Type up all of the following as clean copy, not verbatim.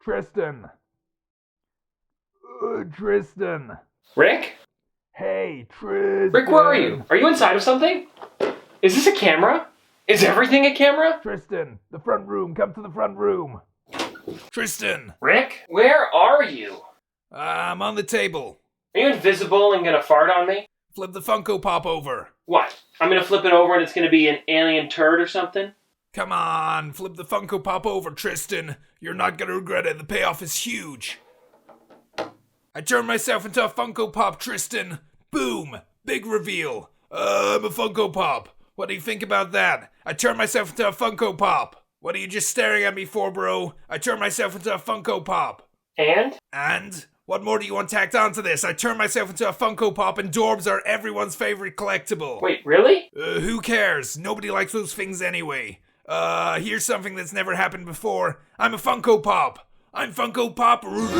Tristan. Tristan. Rick? Hey, Tristan. Rick, where are you? Are you inside of something? Is this a camera? Is everything a camera? Tristan, the front room. Come to the front room. Tristan. Rick? Where are you? I'm on the table. Are you invisible and gonna fart on me? Flip the Funko Pop over. What? I'm gonna flip it over and it's gonna be an alien turd or something? Come on, flip the Funko Pop over, Tristan. You're not gonna regret it. The payoff is huge. I turned myself into a Funko Pop, Tristan. Boom! Big reveal. I'm a Funko Pop. What do you think about that? I turned myself into a Funko Pop. What are you just staring at me for, bro? I turned myself into a Funko Pop. And? And? What more do you want tacked onto this? I turned myself into a Funko Pop and Dorbs are everyone's favorite collectible. Wait, really? Who cares? Nobody likes those things anyway. Here's something that's never happened before. I'm a Funko Pop. I'm Funko Pop Rick.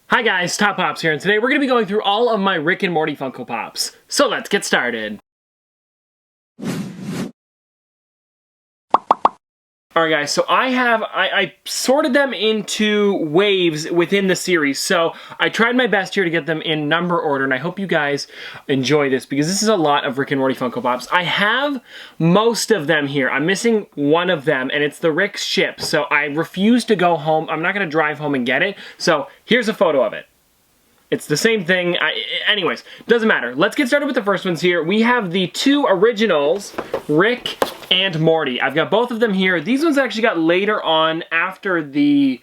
Hi guys, Top Pops here, and today we're going to be going through all of my Rick and Morty Funko Pops. So let's get started. Alright guys, so I sorted them into waves within the series, so I tried my best here to get them in number order, and I hope you guys enjoy this, because this is a lot of Rick and Morty Funko Pops. I have most of them here. I'm missing one of them, and it's the Rick ship, so I refuse to go home. I'm not going to drive home and get it, so here's a photo of it. It's the same thing. Anyways, doesn't matter. Let's get started with the first ones here. We have the two originals, Rick and Morty. I've got both of them here. These ones actually got later on after these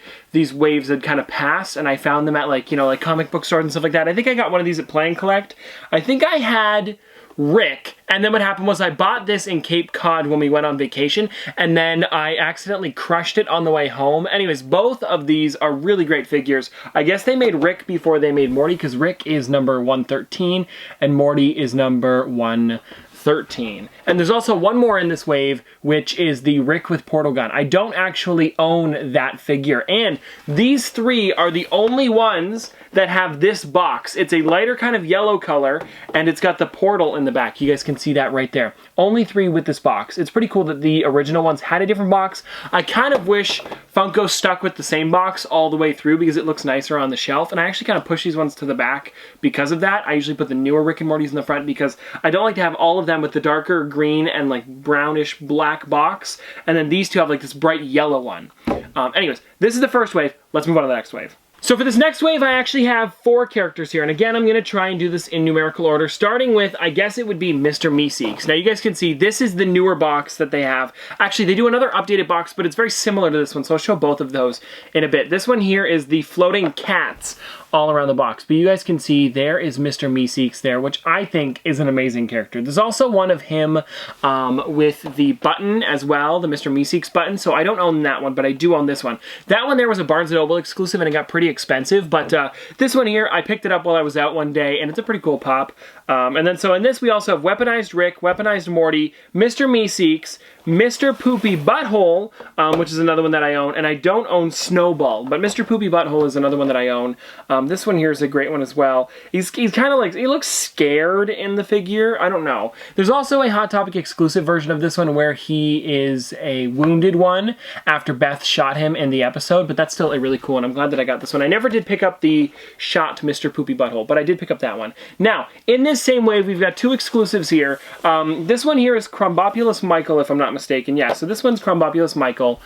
waves had kind of passed, and I found them at like comic book stores and stuff like that. I think I got one of these at Play and Collect. I think I had Rick, and then what happened was I bought this in Cape Cod when we went on vacation, and then I accidentally crushed it on the way home. Anyways, both of these are really great figures. I guess they made Rick before they made Morty, because Rick is number 113 and Morty is number 113. And there's also one more in this wave, which is the Rick with portal gun. I don't actually own that figure, and these three are the only ones that have this box. It's a lighter kind of yellow color, and it's got the portal in the back. You guys can see that right there. Only three with this box. It's pretty cool that the original ones had a different box. I kind of wish Funko stuck with the same box all the way through, because it looks nicer on the shelf, and I actually kind of push these ones to the back because of that. I usually put the newer Rick and Mortys in the front, because I don't like to have all of them with the darker green and like brownish black box, and then these two have like this bright yellow one. Anyways, this is the first wave. Let's move on to the next wave. So for this next wave, I actually have 4 characters here, and again, I'm going to try and do this in numerical order, starting with, I guess it would be Mr. Meeseeks. Now, you guys can see, this is the newer box that they have. Actually, they do another updated box, but it's very similar to this one, so I'll show both of those in a bit. This one here is the floating cats all around the box, but you guys can see there is Mr. Meeseeks there, which I think is an amazing character. There's also one of him with the button as well, the Mr. Meeseeks button, so I don't own that one, but I do own this one. That one there was a Barnes & Noble exclusive, and it got pretty expensive, but this one here, I picked it up while I was out one day, and it's a pretty cool pop. And then so in this, we also have Weaponized Rick, Weaponized Morty, Mr. Meeseeks, Mr. Poopy Butthole, which is another one that I own, and I don't own Snowball, but Mr. Poopy Butthole is another one that I own. This one here is a great one as well. He's kind of like, he looks scared in the figure. I don't know. There's also a Hot Topic exclusive version of this one where he is a wounded one after Beth shot him in the episode, but that's still a really cool one. I'm glad that I got this one. I never did pick up the shot Mr. Poopy Butthole, but I did pick up that one. Now, in this same wave, we've got 2 exclusives here. This one here is Crumbopulous Michael, if I'm not mistaken. Yeah, so this one's Crumbopulous Michael,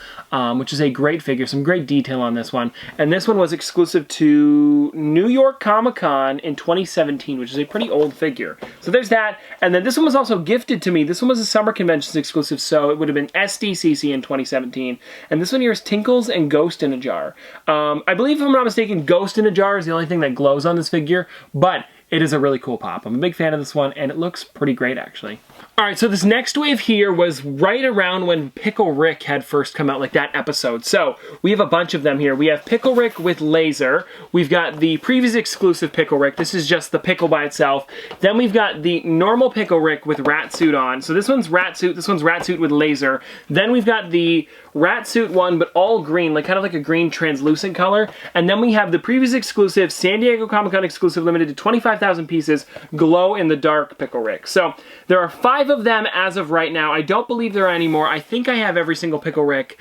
which is a great figure. Some great detail on this one. And this one was exclusive to New York Comic Con in 2017, which is a pretty old figure. So there's that. And then this one was also gifted to me. This one was a Summer Conventions exclusive, so it would have been SDCC in 2017. And this one here is Tinkles and Ghost in a Jar. I believe, if I'm not mistaken, Ghost in a Jar is the only thing that glows on this figure, but it is a really cool pop. I'm a big fan of this one, and it looks pretty great, actually. Alright, so this next wave here was right around when Pickle Rick had first come out, like that episode. So, we have a bunch of them here. We have Pickle Rick with laser. We've got the previous exclusive Pickle Rick. This is just the pickle by itself. Then we've got the normal Pickle Rick with rat suit on. So this one's rat suit, this one's rat suit with laser. Then we've got the rat suit one, but all green, like kind of like a green translucent color. And then we have the previous exclusive, San Diego Comic-Con exclusive, limited to 25 25,000 pieces glow-in-the-dark Pickle Rick. So there are 5 of them as of right now. I don't believe there are any more. I think I have every single Pickle Rick.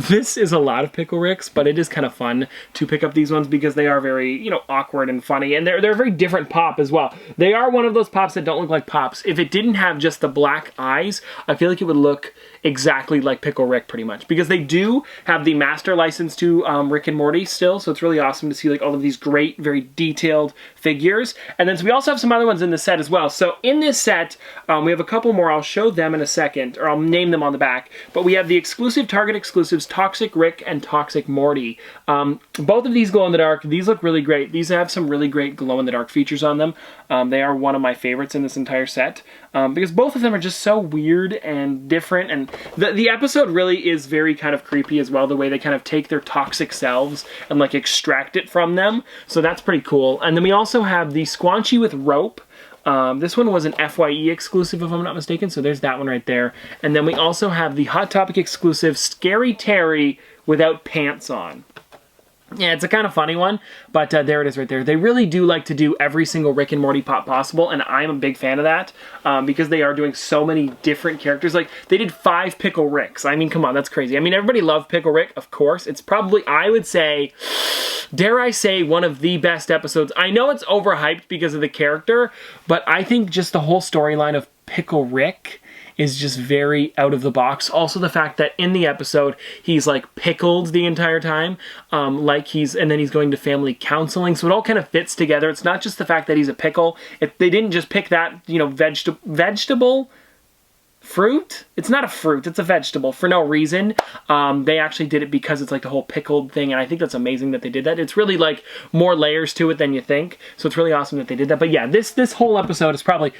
This is a lot of Pickle Ricks, but it is kind of fun to pick up these ones because they are very, you know, awkward and funny, and they're a very different pop as well. They are one of those pops that don't look like pops. If it didn't have just the black eyes, I feel like it would look exactly like Pickle Rick pretty much, because they do have the master license to Rick and Morty still, so it's really awesome to see like all of these great, very detailed figures. And then so we also have some other ones in the set as well. So in this set, we have a couple more. I'll show them in a second, or I'll name them on the back, but we have the exclusive Target exclusives Toxic Rick and Toxic Morty. Both of these glow in the dark. These look really great. These have some really great glow in the dark features on them. They are one of my favorites in this entire set, because both of them are just so weird and different, and the episode really is very kind of creepy as well, the way they kind of take their toxic selves and like extract it from them. So that's pretty cool. And then we also have the Squanchy with Rope. This one was an FYE exclusive, if I'm not mistaken, so there's that one right there. And then we also have the Hot Topic exclusive Scary Terry without pants on. Yeah, it's a kind of funny one, but there it is right there. They really do like to do every single Rick and Morty pop possible, and I'm a big fan of that, because they are doing so many different characters. Like, they did 5 Pickle Ricks. I mean, come on, that's crazy. I mean, everybody loved Pickle Rick, of course. It's probably, I would say, dare I say, one of the best episodes. I know it's overhyped because of the character, but I think just the whole storyline of Pickle Rick is just very out of the box. Also the fact that in the episode, he's like pickled the entire time, and then he's going to family counseling, so it all kind of fits together. It's not just the fact that he's a pickle. They didn't just pick that, you know, vegetable? Fruit? It's not a fruit, it's a vegetable for no reason. They actually did it because it's like the whole pickled thing, and I think that's amazing that they did that. It's really like more layers to it than you think, so it's really awesome that they did that. But yeah, this whole episode is probably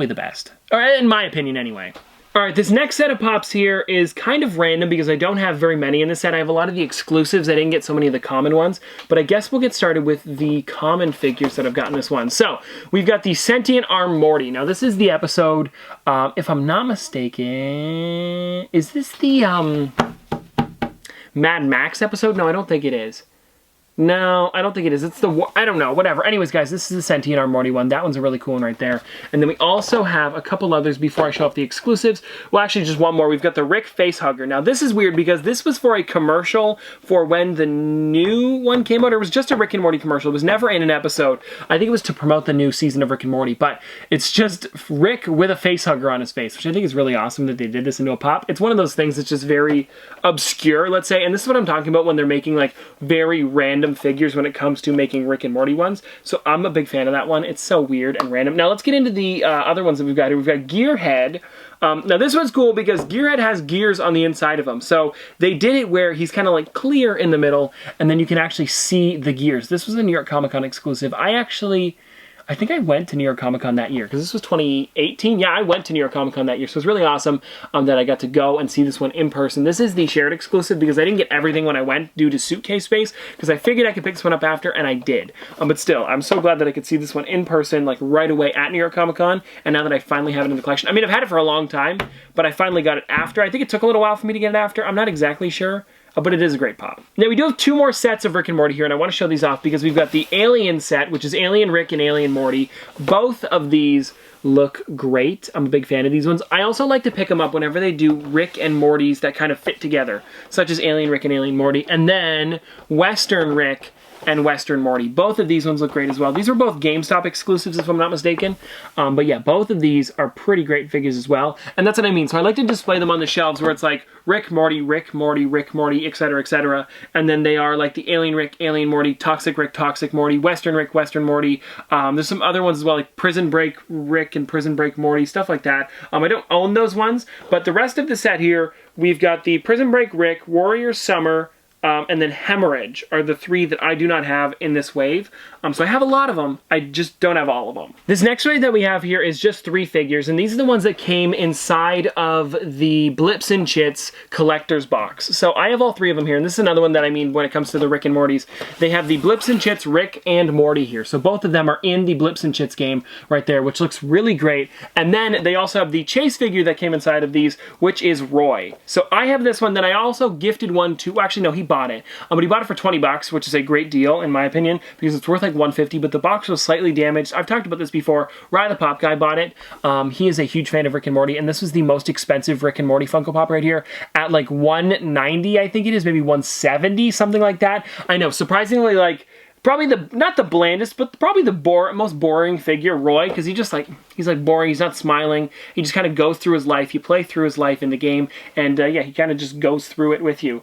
the best, or in my opinion anyway. Alright, this next set of pops here is kind of random because I don't have very many in this set. I have a lot of the exclusives. I didn't get so many of the common ones, but I guess we'll get started with the common figures that I've got in this one. So, we've got the Sentient Arm Morty. Now, this is the episode, if I'm not mistaken, is this the Mad Max episode? No, I don't think it is. No, I don't think it is. It's the, I don't know, whatever. Anyways, guys, this is the Sentient Arm Morty one. That one's a really cool one right there. And then we also have a couple others before I show off the exclusives. Well, actually, just one more. We've got the Rick Facehugger. Now, this is weird because this was for a commercial for when the new one came out. It was just a Rick and Morty commercial. It was never in an episode. I think it was to promote the new season of Rick and Morty, but it's just Rick with a facehugger on his face, which I think is really awesome that they did this into a pop. It's one of those things that's just very obscure, let's say, and this is what I'm talking about when they're making, like, very random figures when it comes to making Rick and Morty ones. So I'm a big fan of that one. It's so weird and random. Now let's get into the other ones that we've got here. We've got Gearhead. Now this one's cool because Gearhead has gears on the inside of him. So they did it where he's kind of like clear in the middle, and then you can actually see the gears. This was a New York Comic Con exclusive. I think I went to New York Comic Con that year, because this was 2018. Yeah, I went to New York Comic Con that year, so it's really awesome that I got to go and see this one in person. This is the shared exclusive because I didn't get everything when I went due to suitcase space, because I figured I could pick this one up after, and I did. But still, I'm so glad that I could see this one in person, like right away at New York Comic Con, and now that I finally have it in the collection. I mean, I've had it for a long time, but I finally got it after. I think it took a little while for me to get it after. I'm not exactly sure. But it is a great pop. Now we do have 2 more sets of Rick and Morty here, and I want to show these off because we've got the Alien set, which is Alien Rick and Alien Morty. Both of these look great. I'm a big fan of these ones. I also like to pick them up whenever they do Rick and Mortys that kind of fit together, such as Alien Rick and Alien Morty, and then Western Rick and Western Morty. Both of these ones look great as well. These are both GameStop exclusives, if I'm not mistaken. But yeah, both of these are pretty great figures as well. And that's what I mean. So I like to display them on the shelves where it's like Rick, Morty, Rick, Morty, Rick, Morty, etc., etc. And then they are like the Alien Rick, Alien Morty, Toxic Rick, Toxic Morty, Western Rick, Western Morty. There's some other ones as well, like Prison Break Rick and Prison Break Morty, stuff like that. I don't own those ones, but the rest of the set here, we've got the Prison Break Rick, Warrior Summer, and then Hemorrhage are the 3 that I do not have in this wave. So I have a lot of them, I just don't have all of them. This next wave that we have here is just 3 figures, and these are the ones that came inside of the Blips and Chits collector's box. So I have all 3 of them here, and this is another one that I mean when it comes to the Rick and Mortys. They have the Blips and Chits Rick and Morty here. So both of them are in the Blips and Chits game right there, which looks really great. And then they also have the Chase figure that came inside of these, which is Roy. So I have this one, then I also gifted one to, actually no, he bought bought it. But he bought it for 20 bucks, which is a great deal in my opinion, because it's worth like 150, but the box was slightly damaged. I've talked about this before. Rye the Pop Guy bought it. He is a huge fan of Rick and Morty, and this was the most expensive Rick and Morty Funko Pop right here at like $190, I think it is, maybe $170, something like that. I know, surprisingly, like, probably not the blandest, but probably the most boring figure, Roy, because he's like boring, he's not smiling, he just kind of goes through his life, you play through his life in the game, and yeah, he kind of just goes through it with you.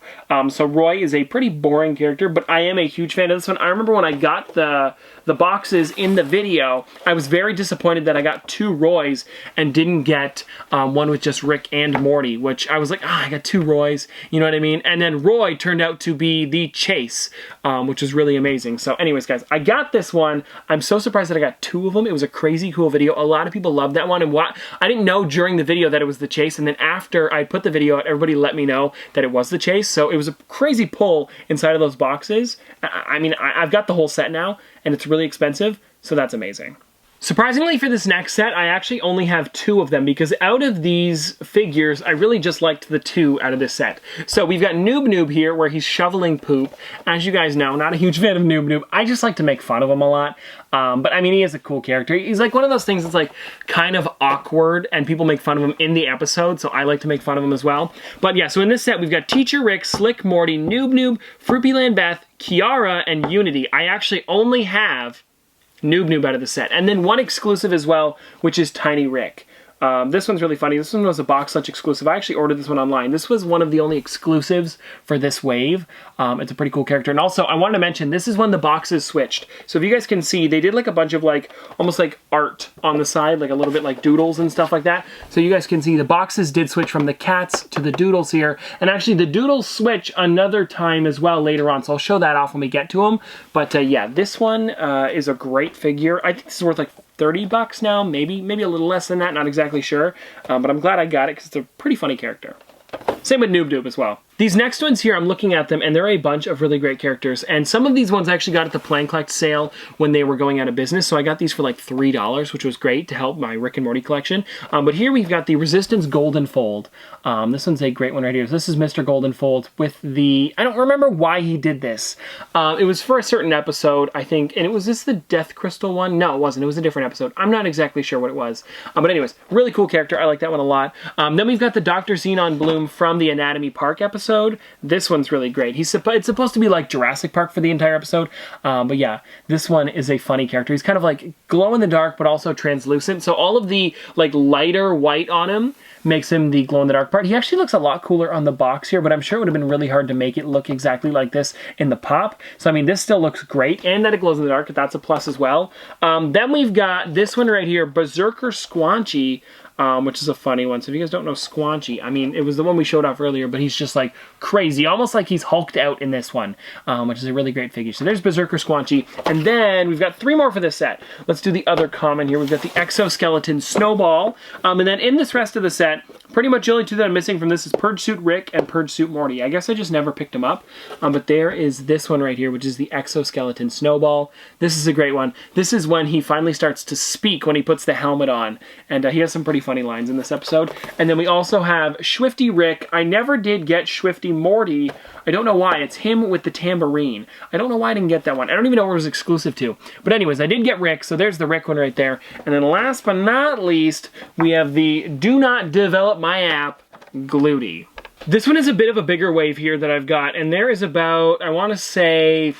So Roy is a pretty boring character, but I am a huge fan of this one. I remember when I got the boxes in the video, I was very disappointed that I got 2 Roys and didn't get one with just Rick and Morty, which I was like, I got 2 Roys, you know what I mean? And then Roy turned out to be the Chase, which was really amazing. So anyways, guys, I got this one. I'm so surprised that I got 2 of them. It was a crazy cool video. A lot of people loved that one, and I didn't know during the video that it was the Chase, and then after I put the video out, everybody let me know that it was the Chase, so it was a crazy pull inside of those boxes. I mean, I've got the whole set now, and it's really expensive, so that's amazing. Surprisingly, for this next set, I actually only have 2 of them, because out of these figures, I really just liked the 2 out of this set. So we've got Noob here, where he's shoveling poop. As you guys know, not a huge fan of Noob. I just like to make fun of him a lot. But I mean, he is a cool character. He's like one of those things that's like kind of awkward, and people make fun of him in the episode, so I like to make fun of him as well. But yeah, so in this set, we've got Teacher Rick, Slick Morty, Noob, Fruipyland Beth, Kiara, and Unity. I actually only have Noob out of the set. And then one exclusive as well, which is Tiny Rick. This one's really funny. This one was a box lunch exclusive. I actually ordered this one online. This was one of the only exclusives for this wave. It's a pretty cool character. And also, I wanted to mention, this is when the boxes switched. So if you guys can see, they did like a bunch of like, almost like art on the side, like a little bit like doodles and stuff like that. So you guys can see the boxes did switch from the cats to the doodles here. And actually the doodles switch another time as well later on. So I'll show that off when we get to them. But yeah, this one is a great figure. I think this is worth like 30 bucks now, maybe a little less than that, not exactly sure. But I'm glad I got it because it's a pretty funny character. Same with Noob as well. These next ones here, I'm looking at them, and there are a bunch of really great characters. And some of these ones I actually got at the Plan Collect sale when they were going out of business. So I got these for like $3, which was great to help my Rick and Morty collection. But here we've got the Resistance Golden Fold. This one's a great one right here. So this is Mr. Golden Fold with the... I don't remember why he did this. It was for a certain episode, I think. And was this the Death Crystal one? No, it wasn't. It was a different episode. I'm not exactly sure what it was. But anyways, really cool character. I like that one a lot. Then we've got the Dr. Xenon Bloom from the Anatomy Park episode. This one's really great. It's supposed to be like Jurassic Park for the entire episode. But yeah, this one is a funny character. He's kind of like glow in the dark, but also translucent. So all of the like lighter white on him makes him the glow in the dark part. He actually looks a lot cooler on the box here, but I'm sure it would have been really hard to make it look exactly like this in the pop. So I mean, this still looks great, and that it glows in the dark, that's a plus as well. Then we've got this one right here, Berserker Squanchy, which is a funny one. So if you guys don't know Squanchy, I mean, it was the one we showed off earlier, but he's just like crazy, almost like he's hulked out in this one, which is a really great figure. So there's Berserker Squanchy, and then we've got 3 more for this set. Let's do the other common here. We've got the Exoskeleton Snowball, and then in this rest of the set, pretty much the only 2 that I'm missing from this is Purge Suit Rick and Purge Suit Morty. I guess I just never picked them up, but there is this one right here, which is the Exoskeleton Snowball. This is a great one. This is when he finally starts to speak when he puts the helmet on, and he has some pretty funny lines in this episode. And then we also have Swifty Rick. I never did get Swifty Morty. I don't know why. It's him with the tambourine. I don't know why I didn't get that one. I don't even know where it was exclusive to. But anyways, I did get Rick, so there's the Rick one right there. And then last but not least, we have the Do Not Develop My App, Gluty. This one is a bit of a bigger wave here that I've got, and there is about, I want to say,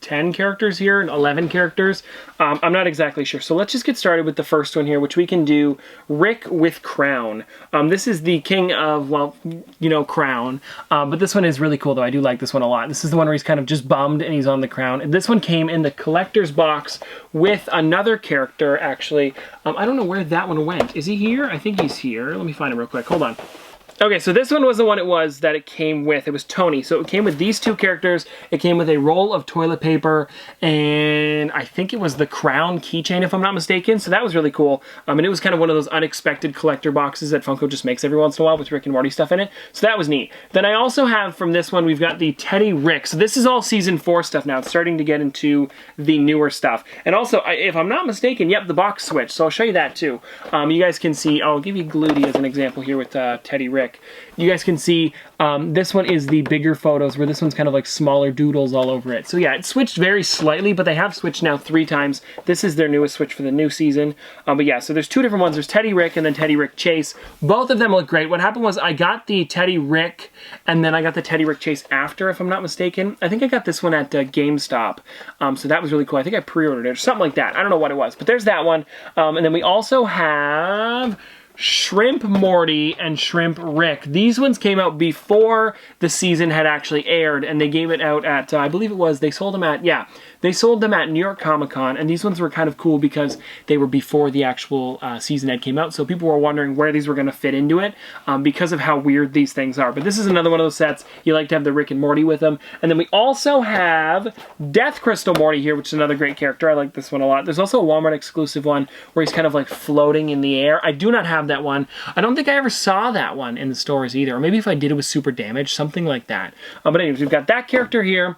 10 characters here, 11 characters. I'm not exactly sure. So let's just get started with the first one here, which we can do Rick with Crown. This is the king of, well, you know, Crown. But this one is really cool, though. I do like this one a lot. This is the one where he's kind of just bummed and he's on the crown. And this one came in the collector's box with another character, actually. I don't know where that one went. Is he here? I think he's here. Let me find him real quick. Hold on. Okay, so this one was the one that it came with. It was Tony. So it came with these 2 characters. It came with a roll of toilet paper, and I think it was the Crown keychain, if I'm not mistaken. So that was really cool. And it was kind of one of those unexpected collector boxes that Funko just makes every once in a while with Rick and Morty stuff in it. So that was neat. Then I also have from this one, we've got the Teddy Rick. So this is all Season 4 stuff now. It's starting to get into the newer stuff. And also, if I'm not mistaken, yep, the box switched. So I'll show you that too. You guys can see, I'll give you Gluty as an example here with Teddy Rick. Rick. You guys can see this one is the bigger photos, where this one's kind of like smaller doodles all over it. So yeah, it switched very slightly, but they have switched now 3 times. This is their newest switch for the new season. But yeah, so there's 2 different ones. There's Teddy Rick and then Teddy Rick Chase. Both of them look great. What happened was I got the Teddy Rick and then I got the Teddy Rick Chase after, if I'm not mistaken. I think I got this one at GameStop. So that was really cool. I think I pre-ordered it or something like that. I don't know what it was, but there's that one. And then we also have Shrimp Morty and Shrimp Rick. These ones came out before the season had actually aired, and they gave it out at, I believe it was, they sold them at, yeah, they sold them at New York Comic Con, and these ones were kind of cool because they were before the actual season had came out, so people were wondering where these were going to fit into it because of how weird these things are. But this is another one of those sets. You like to have the Rick and Morty with them. And then we also have Death Crystal Morty here, which is another great character. I like this one a lot. There's also a Walmart exclusive one where he's kind of like floating in the air. I do not have that one. I don't think I ever saw that one in the stores either. Or maybe if I did, it was super damaged, something like that. But anyways, we've got that character here.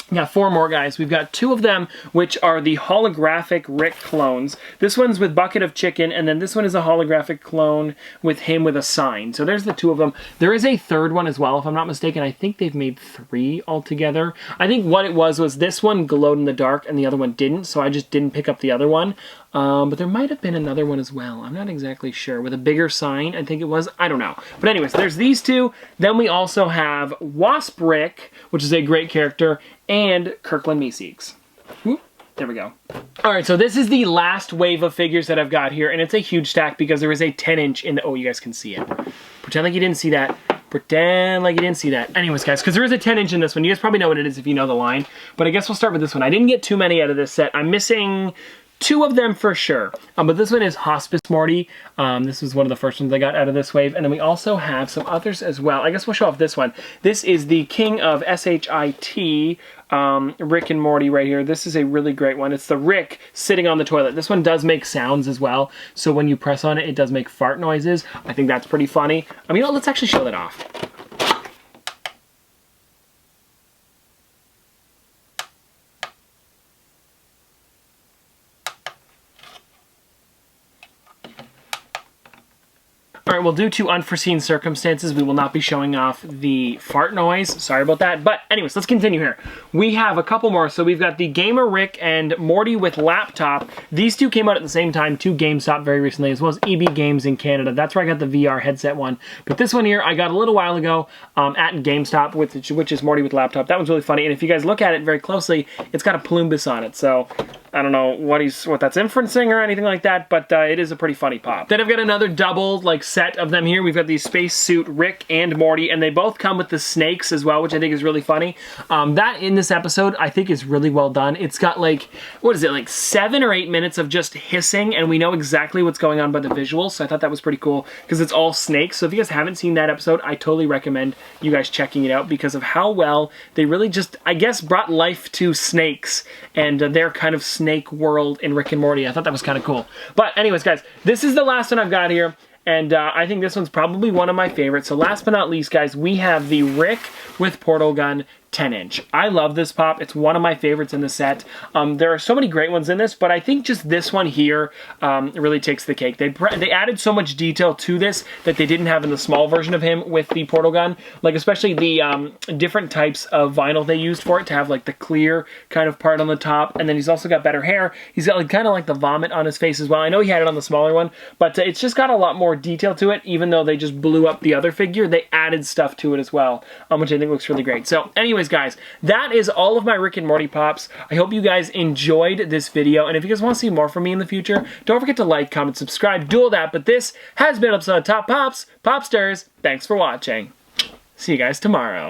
We got 4 more guys. We've got 2 of them, which are the holographic Rick clones. This one's with Bucket of Chicken, and then this one is a holographic clone with him with a sign. So there's the 2 of them. There is a 3rd one as well, if I'm not mistaken. I think they've made 3 altogether. I think what it was this one glowed in the dark and the other one didn't, so I just didn't pick up the other one. But there might have been another one as well. I'm not exactly sure. With a bigger sign, I think it was. I don't know. But anyways, there's these 2. Then we also have Wasp Rick, which is a great character, and Kirkland Meeseeks. There we go. All right, so this is the last wave of figures that I've got here, and it's a huge stack because there is a 10-inch in the... Oh, you guys can see it. Pretend like you didn't see that. Pretend like you didn't see that. Anyways, guys, because there is a 10-inch in this one. You guys probably know what it is if you know the line. But I guess we'll start with this one. I didn't get too many out of this set. I'm missing 2 of them for sure. But this one is Hospice Morty. This was one of the first ones I got out of this wave. And then we also have some others as well. I guess we'll show off this one. This is the King of SHIT, Rick and Morty right here. This is a really great one. It's the Rick sitting on the toilet. This one does make sounds as well. So when you press on it, it does make fart noises. I think that's pretty funny. I mean, let's actually show that off. All right, well, due to unforeseen circumstances, we will not be showing off the fart noise. Sorry about that. But anyways, let's continue here. We have a couple more. So we've got the Gamer Rick and Morty with laptop. These 2 came out at the same time to GameStop very recently, as well as EB Games in Canada. That's where I got the VR headset one. But this one here, I got a little while ago at GameStop, which is Morty with laptop. That one's really funny. And if you guys look at it very closely, it's got a Plumbus on it. So I don't know what that's inferencing or anything like that, but it is a pretty funny pop. Then I've got another double set of them here. We've got the spacesuit Rick and Morty, and they both come with the snakes as well, which I think is really funny. That in this episode, I think is really well done. It's got like, what is it, like 7 or 8 minutes of just hissing, and we know exactly what's going on by the visuals, so I thought that was pretty cool, because it's all snakes. So if you guys haven't seen that episode, I totally recommend you guys checking it out, because of how well they really just, I guess, brought life to snakes, and their kind of snake world in Rick and Morty. I thought that was kind of cool. But anyways, guys, this is the last one I've got here. And I think this one's probably one of my favorites. So last but not least, guys, we have the Rick with Portal Gun 10-inch. I love this pop. It's one of my favorites in the set. There are so many great ones in this, but I think just this one here really takes the cake. They added so much detail to this that they didn't have in the small version of him with the portal gun. Like especially the different types of vinyl they used for it to have like the clear kind of part on the top. And then he's also got better hair. He's got like kind of like the vomit on his face as well. I know he had it on the smaller one, but it's just got a lot more detail to it. Even though they just blew up the other figure, they added stuff to it as well, which I think looks really great. So anyways, guys, that is all of my Rick and Morty pops. I hope you guys enjoyed this video, and if you guys want to see more from me in the future, don't forget to like, comment, subscribe, do all that. But this has been episode of Top Pops, Popsters. Thanks for watching. See you guys tomorrow.